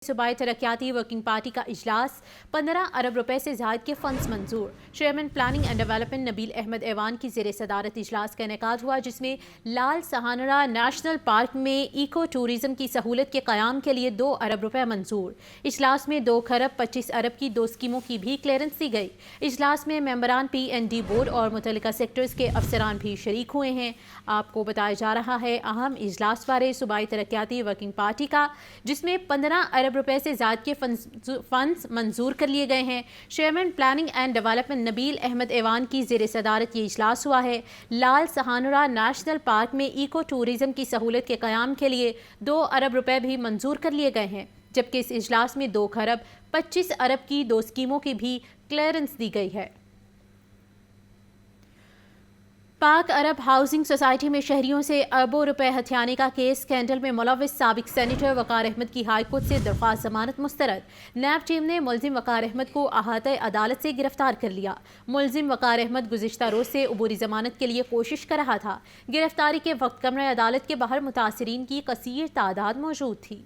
صوبائی ترقیاتی working party کا اجلاس 15 ارب روپے سے زائد کے فنڈز منظور۔ Chairman planning and development Nabeel Ahmed ایوان کی زیر صدارت اجلاس کا انعقاد ہوا، جس میں لال سہانرا نیشنل پارک میں ایکو ٹورزم کی سہولت کے قیام کے لیے 2 ارب روپے منظور۔ اجلاس میں 2 کھرب 25 ارب کی 2 اسکیموں کی بھی کلیئرنس دی گئی۔ اجلاس میں ممبران PND بورڈ اور متعلقہ سیکٹرز کے افسران بھی شریک ہوئے ہیں۔ آپ کو بتایا جا رہا ہے اہم اجلاس بارے صوبائی ترقیاتی ورکنگ پارٹی کا، جس میں 15 ارب روپے سے زائد کے فنڈز منظور کر لیے گئے ہیں۔ Chairman planning and development Nabeel Ahmed ایوان کی زیر صدارت یہ اجلاس ہوا ہے۔ لال سہانرا نیشنل پارک میں ایکو ٹورزم کی سہولت کے قیام کے لیے 2 ارب روپے بھی منظور کر لیے گئے ہیں، جبکہ اس اجلاس میں 2 کھرب 25 ارب کی 2 اسکیموں کی بھی کلیئرنس دی گئی ہے۔ پاک عرب ہاؤسنگ سوسائٹی میں شہریوں سے اربوں روپے ہتھیانے کا کیس اسکینڈل میں ملوث سابق سینیٹر وقار احمد کی ہائی کورٹ سے درخواست ضمانت مسترد۔ نیب ٹیم نے ملزم وقار احمد کو احاطہ عدالت سے گرفتار کر لیا۔ ملزم وقار احمد گزشتہ روز سے عبوری ضمانت کے لیے کوشش کر رہا تھا۔ گرفتاری کے وقت کمرہ عدالت کے باہر متاثرین کی کثیر تعداد موجود تھی۔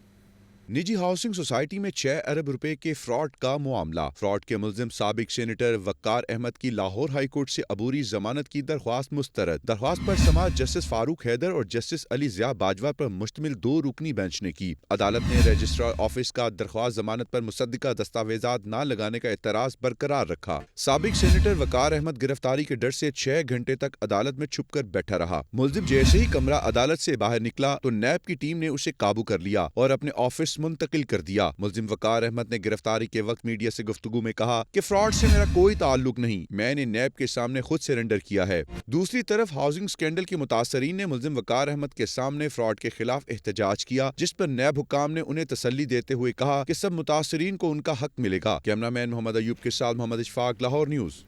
نجی ہاؤسنگ سوسائٹی میں 6 ارب روپے کے فراڈ کا معاملہ۔ فراڈ کے ملزم سابق سینیٹر وقار احمد کی لاہور ہائی کورٹ سے عبوری ضمانت کی درخواست مسترد۔ درخواست پر سماعت جسٹس فاروق حیدر اور جسٹس علی ضیاء باجوہ پر مشتمل 2 رکنی بینچ نے کی۔ عدالت نے رجسٹرار آفس کا درخواست ضمانت پر مصدقہ دستاویزات نہ لگانے کا اعتراض برقرار رکھا۔ سابق سینیٹر وقار احمد گرفتاری کے ڈر سے 6 گھنٹے تک عدالت میں چھپ کر بیٹھا رہا۔ ملزم جیسے ہی کمرہ عدالت سے باہر نکلا تو نیب کی ٹیم نے اسے قابو کر لیا اور اپنے آفس منتقل کر دیا۔ ملزم وقار احمد نے گرفتاری کے وقت میڈیا سے گفتگو میں کہا کہ فراڈ سے میرا کوئی تعلق نہیں، میں نے نیب کے سامنے خود سرنڈر کیا ہے۔ دوسری طرف ہاؤسنگ اسکینڈل کے متاثرین نے ملزم وقار احمد کے سامنے فراڈ کے خلاف احتجاج کیا، جس پر نیب حکام نے انہیں تسلی دیتے ہوئے کہا کہ سب متاثرین کو ان کا حق ملے گا۔ کیمرہ مین محمد ایوب کے ساتھ محمد اشفاق، لاہور نیوز۔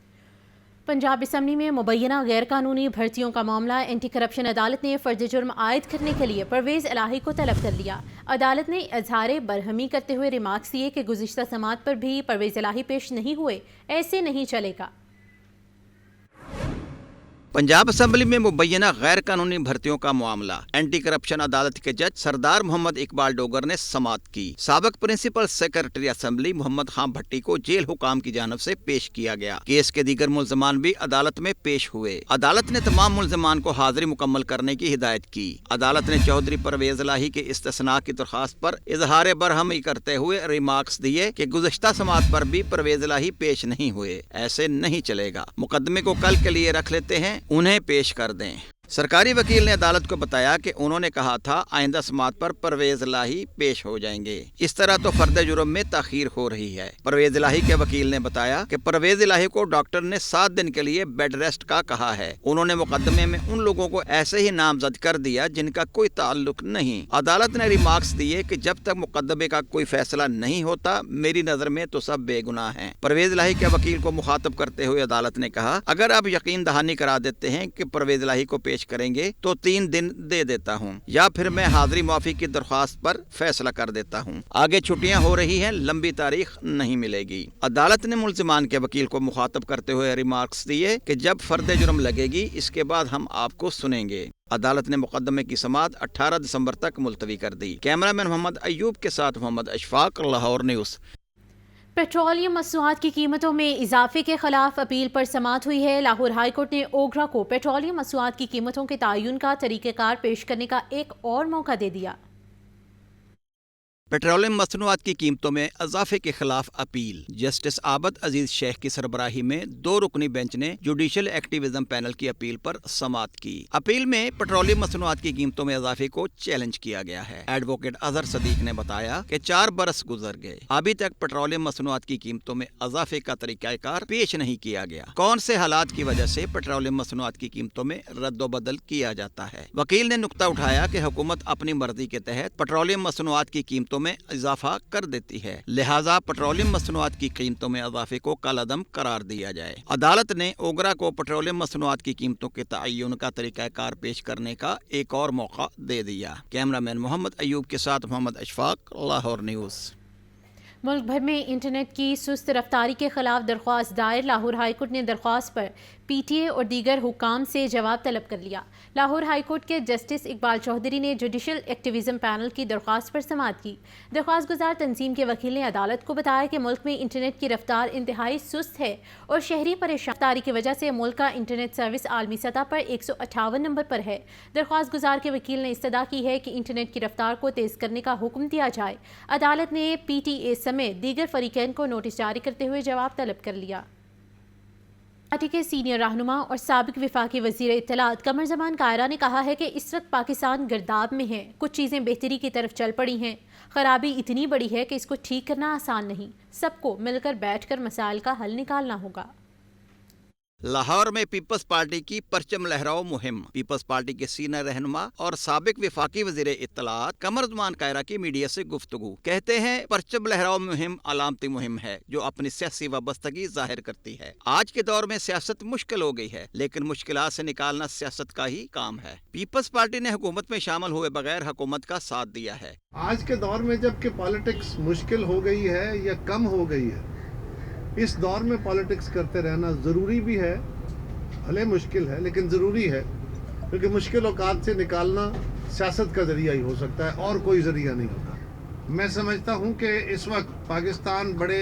پنجاب اسمبلی میں مبینہ غیر قانونی بھرتیوں کا معاملہ اینٹی کرپشن عدالت نے فرد جرم عائد کرنے کے لیے پرویز الہی کو طلب کر لیا۔ عدالت نے اظہار برہمی کرتے ہوئے ریمارکس دیے کہ گزشتہ سماعت پر بھی پرویز الہی پیش نہیں ہوئے، ایسے نہیں چلے گا۔ پنجاب اسمبلی میں مبینہ غیر قانونی بھرتیوں کا معاملہ اینٹی کرپشن عدالت کے جج سردار محمد اقبال ڈوگر نے سماعت کی۔ سابق principal secretary assembly Muhammad Khan بھٹی کو جیل حکام کی جانب سے پیش کیا گیا۔ کیس کے دیگر ملزمان بھی عدالت میں پیش ہوئے۔ عدالت نے تمام ملزمان کو حاضری مکمل کرنے کی ہدایت کی۔ عدالت نے چودھری پرویز الہی کے استثناء کی درخواست پر اظہار برہمی کرتے ہوئے ریمارکس دیے کہ گزشتہ سماعت پر بھی پرویز الہی پیش نہیں ہوئے، ایسے نہیں چلے گا، مقدمے کو کل کے لیے رکھ لیتے ہیں، انہیں پیش کر دیں۔ سرکاری وکیل نے عدالت کو بتایا کہ انہوں نے کہا تھا آئندہ سماعت پر پرویز الہی پیش ہو جائیں گے، اس طرح تو فرد جرم میں تاخیر ہو رہی ہے۔ پرویز الہی کے وکیل نے بتایا کہ پرویز الہی کو ڈاکٹر نے 7 دن کے لیے بیڈ ریسٹ کا کہا ہے۔ انہوں نے مقدمے میں ان لوگوں کو ایسے ہی نامزد کر دیا جن کا کوئی تعلق نہیں۔ عدالت نے ریمارکس دیے کہ جب تک مقدمے کا کوئی فیصلہ نہیں ہوتا، میری نظر میں تو سب بے گناہ ہیں۔ پرویز الہی کے وکیل کو مخاطب کرتے ہوئے عدالت نے کہا اگر آپ یقین دہانی کرا دیتے ہیں کہ پرویز الہی کو پیش کریں گے تو 3 دن دے دیتا ہوں، یا پھر میں حاضری معافی کی درخواست پر فیصلہ کر دیتا ہوں۔ آگے چھٹیاں ہو رہی ہیں، لمبی تاریخ نہیں ملے گی۔ عدالت نے ملزمان کے وکیل کو مخاطب کرتے ہوئے ریمارکس دیے کہ جب فرد جرم لگے گی اس کے بعد ہم آپ کو سنیں گے۔ عدالت نے مقدمے کی سماعت 18 دسمبر تک ملتوی کر دی۔ کیمرہ مین محمد ایوب کے ساتھ محمد اشفاق، لاہور نیوز۔ پیٹرولیم مصنوعات کی قیمتوں میں اضافے کے خلاف اپیل پر سماعت ہوئی ہے۔ لاہور ہائی کورٹ نے اوگرا کو پیٹرولیم مصنوعات کی قیمتوں کے تعین کا طریقہ کار پیش کرنے کا ایک اور موقع دے دیا۔ پیٹرولیم مصنوعات کی قیمتوں میں اضافے کے خلاف اپیل۔ جسٹس عابد عزیز شیخ کی سربراہی میں 2 رکنی بینچ نے جوڈیشل ایکٹیویزم پینل کی اپیل پر سماعت کی۔ اپیل میں پیٹرولیم مصنوعات کی قیمتوں میں اضافے کو چیلنج کیا گیا ہے۔ ایڈوکیٹ اظہر صدیق نے بتایا کہ 4 برس گزر گئے، ابھی تک پیٹرولیم مصنوعات کی قیمتوں میں اضافے کا طریقہ کار پیش نہیں کیا گیا۔ کون سے حالات کی وجہ سے پیٹرولیم مصنوعات کی قیمتوں میں رد و بدل کیا جاتا ہے؟ وکیل نے نقطہ اٹھایا کہ حکومت اپنی مرضی کے تحت پیٹرولیم مصنوعات کی قیمتوں میں اضافہ کر دیتی ہے، لہٰذا پیٹرولیم مصنوعات کی قیمتوں میں اضافے کو کالعدم قرار دیا جائے۔ عدالت نے اوگرا کو پیٹرولیم مصنوعات کی قیمتوں کے تعین کا طریقہ کار پیش کرنے کا ایک اور موقع دے دیا۔ کیمرہ مین محمد ایوب کے ساتھ محمد اشفاق، لاہور نیوز۔ ملک بھر میں انٹرنیٹ کی سست رفتاری کے خلاف درخواست دائر۔ لاہور ہائی کورٹ نے درخواست پر पी टी ए और दीगर हुकाम से जवाब तलब कर लिया। लाहौर हाई कोर्ट के जस्टिस इकबाल चौधरी ने जुडिशल एक्टिविज्म पैनल की दरख्वास्त पर समाअत की। दरख्वास्त गुजार तंजीम के वकील ने अदालत को बताया कि मुल्क में इंटरनेट की रफ्तार इंतहाई सुस्त है और शहरी परेशान रफ्तारी की वजह से मुल्क का इंटरनेट सर्विस आलमी सतह पर 158 नंबर पर है। दरख्वास्त गुजार के वकील ने इस्तदा की है कि इंटरनेट की रफ्तार को तेज़ करने का हुक्म दिया जाए। अदालत ने PTA समेत दीगर फरीकैन को नोटिस जारी करते हुए जवाब तलब कर लिया। पार्टी के सीनियर रहनुमा और साबिक वफाकी वज़ीर इत्तलात कमर ज़मान कायरा ने कहा है कि इस वक्त पाकिस्तान गिरदाब में है, कुछ चीज़ें बेहतरी की तरफ चल पड़ी हैं। खराबी इतनी बड़ी है कि इसको ठीक करना आसान नहीं, सबको मिलकर बैठकर मसाइल का हल निकालना होगा। लाहौर में पीपल्स पार्टी की परचम लहराओ मुहिम। पीपल्स पार्टी के सीनियर रहनुमा और साबिक वफाकी वज़ीर इत्तलात कमर ज़मान कायरा की मीडिया से गुफ्तगू। कहते हैं परचम लहराओ मुहिम अलामती मुहिम है जो अपनी सियासी वाबस्तगी जाहिर करती है। आज के दौर में सियासत मुश्किल हो गई है, लेकिन मुश्किलात से निकालना सियासत का ही काम है। पीपल्स पार्टी ने हुकूमत में शामिल हुए बगैर हुकूमत का साथ दिया है। आज के दौर में जबकि पॉलिटिक्स मुश्किल हो गई है या कम हो गई है, इस दौर में पॉलिटिक्स करते रहना ज़रूरी भी है। भले मुश्किल है लेकिन ज़रूरी है, क्योंकि मुश्किल औकात से निकालना सियासत का ज़रिया ही हो सकता है और कोई ज़रिया नहीं होता। मैं समझता हूँ कि इस वक्त पाकिस्तान बड़े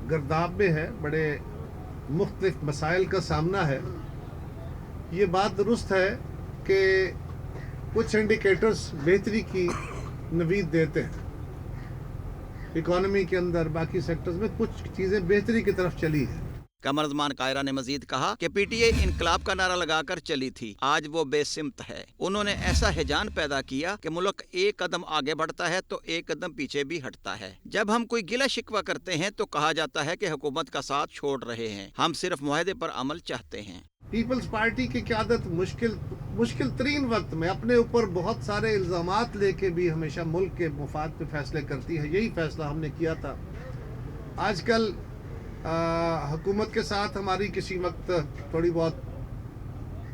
गर्दाब में है, बड़े मुख्तलिफ मसाइल का सामना है। ये बात दुरुस्त है कि कुछ इंडिकेटर्स बेहतरी की नवीद देते हैं। इकोनॉमी के अंदर बाकी सेक्टर्स में कुछ चीज़ें बेहतरी की तरफ चली है। कमर ज़मान कायरा ने मजीद कहा कि PTA इनकलाब का नारा लगाकर चली थी, आज वो बेसिमत है। उन्होंने ऐसा हिजान पैदा किया कि मुल्क एक कदम आगे बढ़ता है तो एक कदम पीछे भी हटता है। जब हम कोई गिला शिकवा करते हैं तो कहा जाता है कि हुकूमत का साथ छोड़ रहे हैं, हम सिर्फ मुआहदे पर अमल चाहते हैं। पीपल्स पार्टी की क़यादत मुश्किल तरीन वक्त में अपने ऊपर बहुत सारे इल्ज़ामात लेके भी हमेशा मुल्क के मुफाद पे फैसले करती है। यही फैसला हमने किया था। आजकल हुकूमत के साथ हमारी किसी वक्त थोड़ी बहुत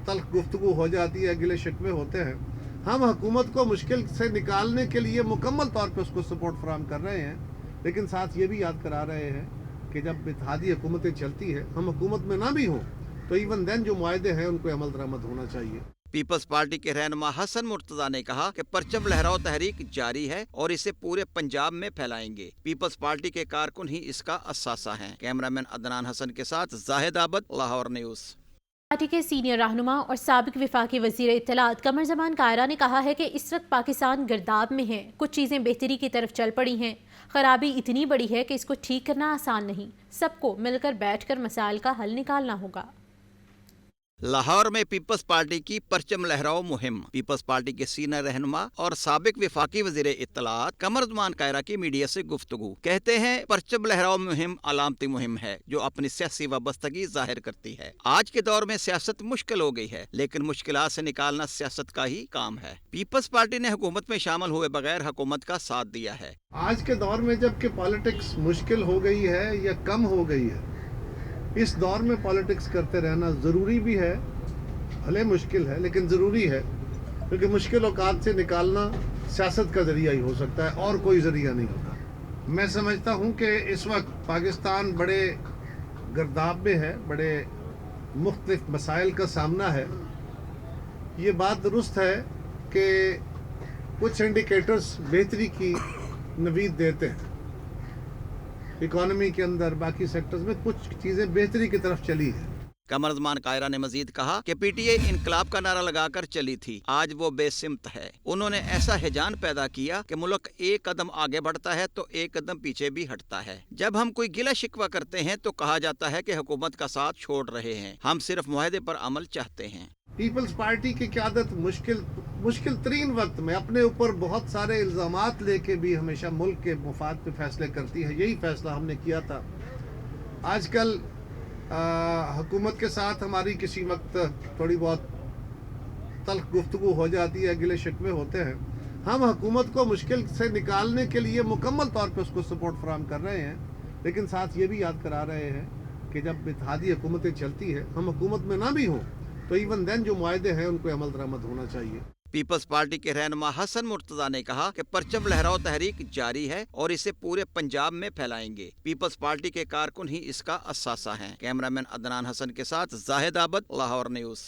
तल्ख गुफ्तगू हो जाती है, गिले शिकवे होते हैं। हम हुकूमत को मुश्किल से निकालने के लिए मुकम्मल तौर पे उसको सपोर्ट फराहम कर रहे हैं, लेकिन साथ ये भी याद करा रहे हैं कि जब इत्तेहादी हुकूमतें चलती है, हम हुकूमत में ना भी हों तो इवन देन जो मुआहदे हैं उनको अमल दरामद होना चाहिए। पीपल्स पार्टी के रहनुमा हसन मुर्तजा ने कहा कि परचम लहराओ तहरीक जारी है और इसे पूरे पंजाब में फैलाएंगे। पीपल्स पार्टी के कारकुन ही इसका असासा हैं। कैमरामैन अदनान हसन के साथ जाहिद आबद, लाहौर न्यूज़। पार्टी के सीनियर रहनुमा और साबिक वफाकी वज़ीर इत्तलात कमर ज़मान कायरा ने कहा है कि इस वक्त पाकिस्तान गिरदाब में है, कुछ चीज़ें बेहतरी की तरफ चल पड़ी हैं। खराबी इतनी बड़ी है कि इसको ठीक करना आसान नहीं, सबको मिलकर बैठकर मसाइल का हल निकालना होगा। लाहौर में पीपल्स पार्टी की परचम लहराओ मुहिम। पीपल्स पार्टी के सीनियर रहनुमा और साबिक वफाकी वज़ीर इत्तलात कमर ज़मान कायरा की मीडिया से गुफ्तगू। कहते हैं परचम लहराओ मुहिम अलामती मुहिम है जो अपनी सियासी वाबस्तगी जाहिर करती है। आज के दौर में सियासत मुश्किल हो गई है, लेकिन मुश्किलात से निकालना सियासत का ही काम है। पीपल्स पार्टी ने हुकूमत में शामिल हुए बगैर हुकूमत का साथ दिया है। आज के दौर में जबकि पॉलिटिक्स मुश्किल हो गई है या कम हो गई है, इस दौर में पॉलिटिक्स करते रहना ज़रूरी भी है। भले मुश्किल है लेकिन ज़रूरी है, क्योंकि मुश्किल औकात से निकालना सियासत का ज़रिया ही हो सकता है और कोई ज़रिया नहीं होता। मैं समझता हूँ कि इस वक्त पाकिस्तान बड़े गर्दाब में है, बड़े मुख्तलिफ मसाइल का सामना है। ये बात दुरुस्त है कि कुछ इंडिकेटर्स बेहतरी की नवीद देते हैं। इकोनॉमी के अंदर बाकी सेक्टर्स में कुछ चीज़ें बेहतरी की तरफ चली है। कमर ज़मान कायरा ने मजीद कहा कि PTA इनकलाब का नारा लगाकर चली थी, आज वो बेसिमत है। उन्होंने ऐसा हिजान पैदा किया कि मुल्क एक कदम आगे बढ़ता है तो एक कदम पीछे भी हटता है। जब हम कोई गिला शिकवा करते हैं तो कहा जाता है कि हुकूमत का साथ छोड़ रहे हैं, हम सिर्फ मुआहदे पर अमल चाहते हैं। पीपल्स पार्टी की क़यादत मुश्किल तरीन वक्त में अपने ऊपर बहुत सारे इल्ज़ामात लेके भी हमेशा मुल्क के मुफाद पे फैसले करती है। यही फैसला हमने किया था। आजकल हुकूमत के साथ हमारी किसी वक्त थोड़ी बहुत तल्ख गुफ्तगू हो जाती है, गिले शिकवे होते हैं। हम हुकूमत को मुश्किल से निकालने के लिए मुकम्मल तौर पे उसको सपोर्ट फराहम कर रहे हैं, लेकिन साथ ये भी याद करा रहे हैं कि जब इत्तेहादी हुकूमतें चलती है, हम हुकूमत में ना भी हों तो इवन देन जो मुआहदे हैं उनको अमल दरामद होना चाहिए। पीपल्स पार्टी के रहनुमा हसन मुर्तजा ने कहा कि परचम लहराओ तहरीक जारी है और इसे पूरे पंजाब में फैलाएंगे। पीपल्स पार्टी के कारकुन ही इसका असासा हैं। कैमरामैन अदनान हसन के साथ जाहिद आबद, लाहौर न्यूज़।